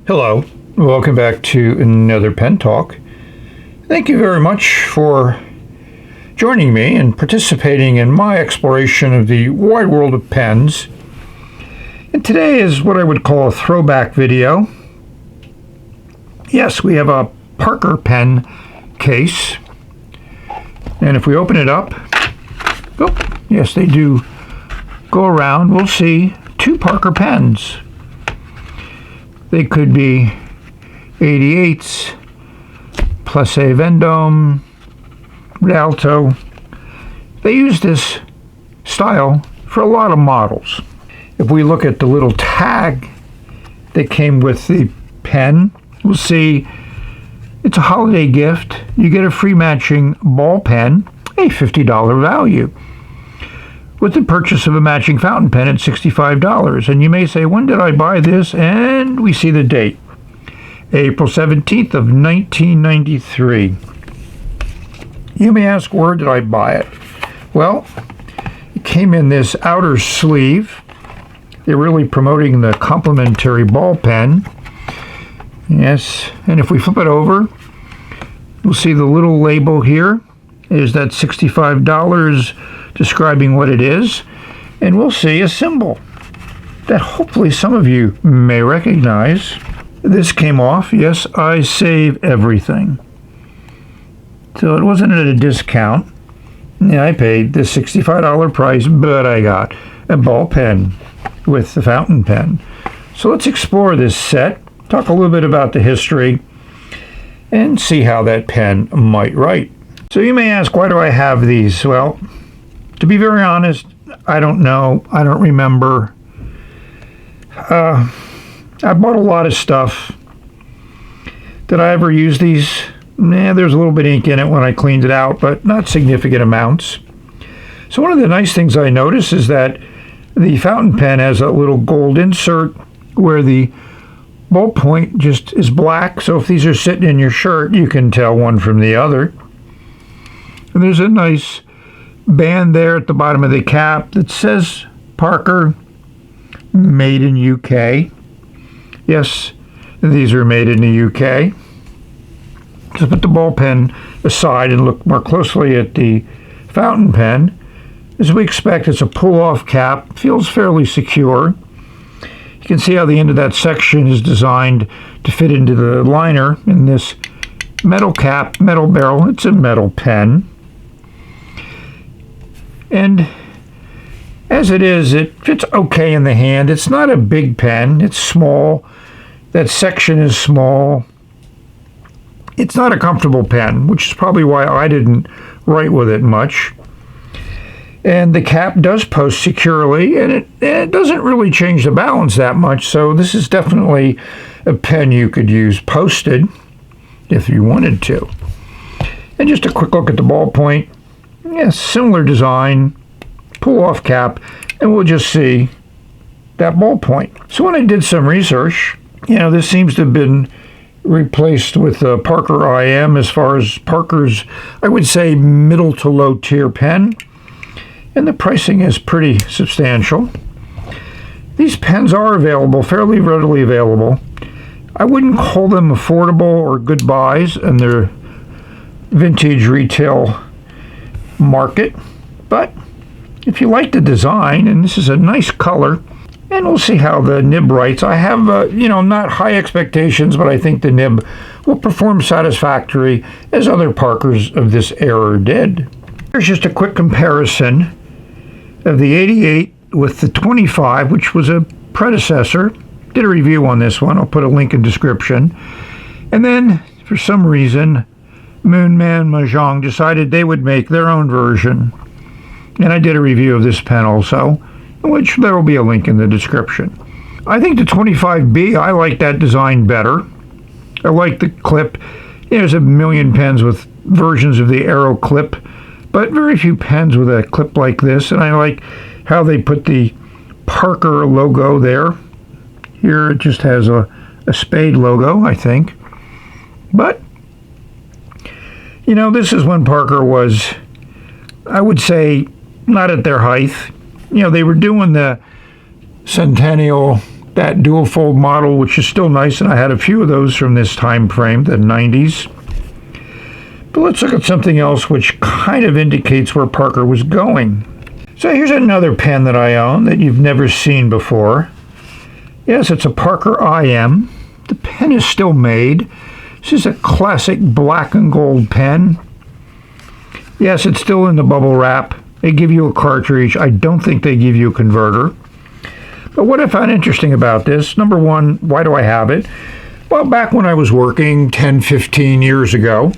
Hello, welcome back to another Pen Talk. Thank you very much for joining me and participating in my exploration of the wide world of pens. And today is what I would call a throwback video. Yes, we have a Parker pen case. And if we open it up, oh, yes, they do go around. We'll see two Parker pens. They could be 88s, Plessé Vendome, Rialto. They use this style for a lot of models. If we look at the little tag that came with the pen, we'll see it's a holiday gift. You get a free matching ball pen, a $50 value, with the purchase of a matching fountain pen at $65. And you may say, when did I buy this? And we see the date, April 17th of 1993. You may ask, where did I buy it? Well, it came in this outer sleeve. They're really promoting the complimentary ball pen. Yes, and if we flip it over, we'll see the little label here is that $65 describing what it is, and we'll see a symbol that hopefully some of you may recognize. This came off, yes, I save everything. So it wasn't at a discount. Yeah, I paid the $65 price, but I got a ball pen with the fountain pen. So let's explore this set, talk a little bit about the history, and see how that pen might write. So you may ask, why do I have these? Well, to be very honest, I don't know. I don't remember. I bought a lot of stuff. Did I ever use these? There's a little bit of ink in it when I cleaned it out, but not significant amounts. So one of the nice things I noticed is that the fountain pen has a little gold insert where the ballpoint just is black. So if these are sitting in your shirt, you can tell one from the other. And there's a nice band there at the bottom of the cap that says Parker, made in UK. Yes, these are made in the UK. So put the ball pen aside and look more closely at the fountain pen. As we expect, it's a pull-off cap, feels fairly secure. You can see how the end of that section is designed to fit into the liner in this metal cap, metal barrel. It's a metal pen. And as it is, it fits okay in the hand. It's not a big pen. It's small. That section is small. It's not a comfortable pen, which is probably why I didn't write with it much. And the cap does post securely, and it doesn't really change the balance that much. So this is definitely a pen you could use posted if you wanted to. And just a quick look at the ballpoint. Yeah, similar design, pull-off cap, and we'll just see that ballpoint. So when I did some research, this seems to have been replaced with the Parker IM as far as Parker's, I would say, middle to low tier pen. And the pricing is pretty substantial. These pens are available, fairly readily available. I wouldn't call them affordable or good buys in their vintage retail market, but if you like the design, and this is a nice color, and we'll see how the nib writes. I have, not high expectations, but I think the nib will perform satisfactory as other Parkers of this era did. Here's just a quick comparison of the 88 with the 25, which was a predecessor. Did a review on this one. I'll put a link in description. And then, for some reason, Moonman Mahjong decided they would make their own version. And I did a review of this pen also, which there will be a link in the description. I think the 25B, I like that design better. I like the clip. There's a million pens with versions of the Aero clip, but very few pens with a clip like this. And I like how they put the Parker logo there. Here it just has a spade logo, I think. But this is when Parker was, I would say, not at their height. They were doing the Centennial that dual fold model, which is still nice, and I had a few of those from this time frame, the 90s. But let's look at something else which kind of indicates where Parker was going. So here's another pen that I own that you've never seen before. Yes, it's a Parker IM. The pen is still made. This is a classic black and gold pen. Yes, it's still in the bubble wrap. They give you a cartridge. I don't think they give you a converter. But what I found interesting about this, number one, why do I have it? Well, back when I was working 10, 15 years ago,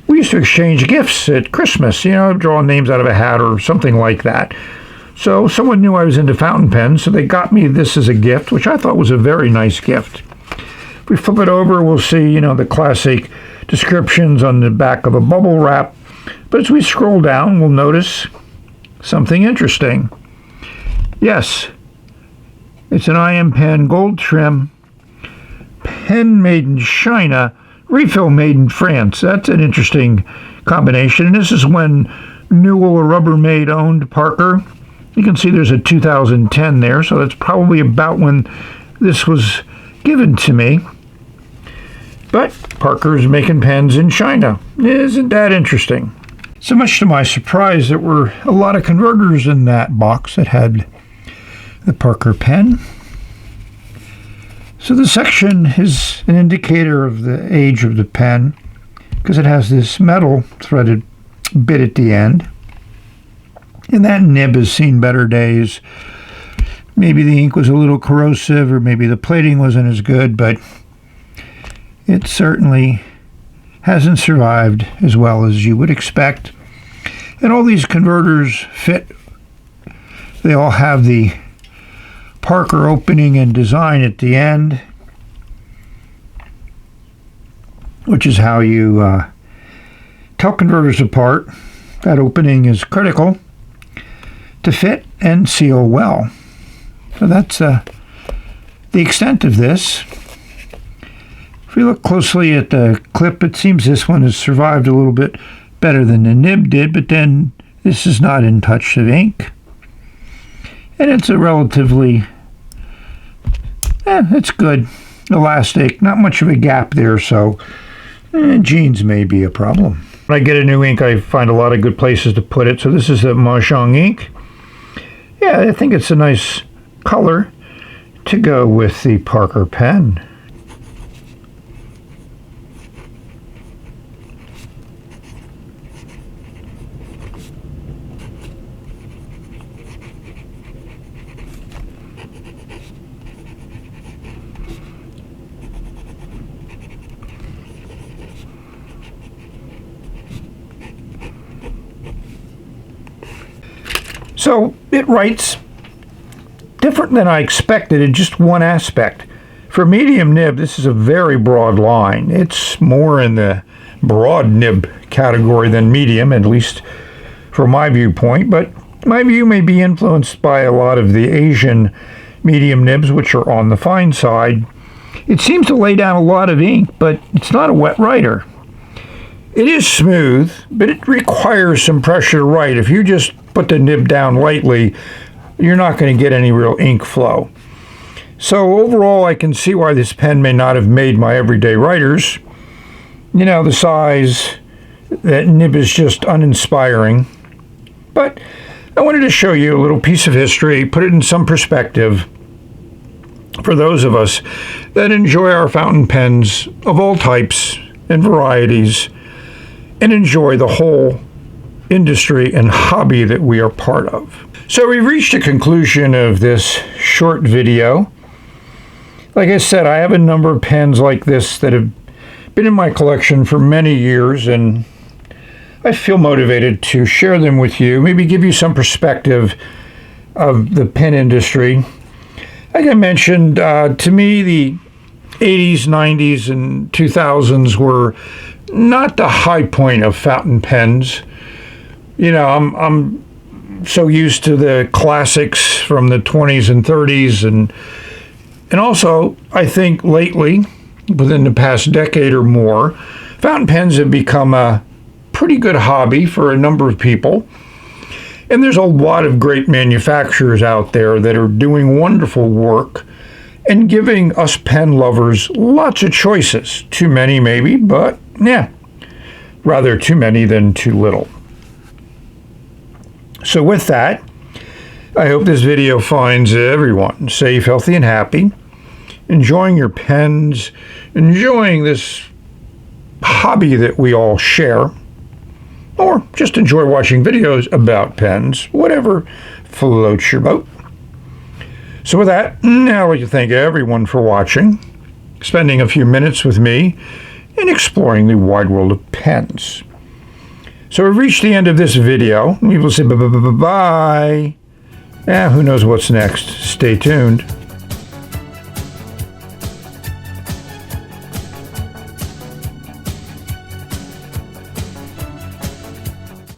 we used to exchange gifts at Christmas, drawing names out of a hat or something like that. So someone knew I was into fountain pens, so they got me this as a gift, which I thought was a very nice gift. If we flip it over, we'll see, the classic descriptions on the back of a bubble wrap. But as we scroll down, we'll notice something interesting. Yes, it's an IM pen, gold trim, pen made in China, refill made in France. That's an interesting combination. And this is when Newell or Rubbermaid owned Parker. You can see there's a 2010 there, so that's probably about when this was given to me. But Parker's making pens in China. Isn't that interesting? So much to my surprise, there were a lot of converters in that box that had the Parker pen. So the section is an indicator of the age of the pen because it has this metal threaded bit at the end. And that nib has seen better days. Maybe the ink was a little corrosive, or maybe the plating wasn't as good, but it certainly hasn't survived as well as you would expect. And all these converters fit. They all have the Parker opening and design at the end, which is how you tell converters apart. That opening is critical to fit and seal well. So that's the extent of this. If we look closely at the clip, it seems this one has survived a little bit better than the nib did, but then this is not in touch of ink. And it's a relatively, it's good, elastic, not much of a gap there, so jeans may be a problem. When I get a new ink, I find a lot of good places to put it. So this is the Mahjong ink. Yeah, I think it's a nice color to go with the Parker pen. So it writes different than I expected in just one aspect. For medium nib, this is a very broad line. It's more in the broad nib category than medium, at least from my viewpoint, but my view may be influenced by a lot of the Asian medium nibs, which are on the fine side. It seems to lay down a lot of ink, but it's not a wet writer. It is smooth, but it requires some pressure to write. If you just put the nib down lightly, you're not going to get any real ink flow. So overall, I can see why this pen may not have made my everyday writers. The size, that nib is just uninspiring. But I wanted to show you a little piece of history, put it in some perspective for those of us that enjoy our fountain pens of all types and varieties, and enjoy the whole industry and hobby that we are part of. So we reached a conclusion of this short video. Like I said, I have a number of pens like this that have been in my collection for many years, and I feel motivated to share them with you, maybe give you some perspective of the pen industry. Like I mentioned, to me, the 80s, 90s, and 2000s were not the high point of fountain pens. I'm so used to the classics from the 20s and 30s, and also I think lately, within the past decade or more, fountain pens have become a pretty good hobby for a number of people. And there's a lot of great manufacturers out there that are doing wonderful work and giving us pen lovers lots of choices. Too many maybe, but yeah, rather too many than too little. So with that, I hope this video finds everyone safe, healthy, and happy, enjoying your pens, enjoying this hobby that we all share, or just enjoy watching videos about pens, whatever floats your boat. So with that, now I'd like to thank everyone for watching, spending a few minutes with me, and exploring the wide world of pens. So we've reached the end of this video. We will say bye-bye. Who knows what's next? Stay tuned.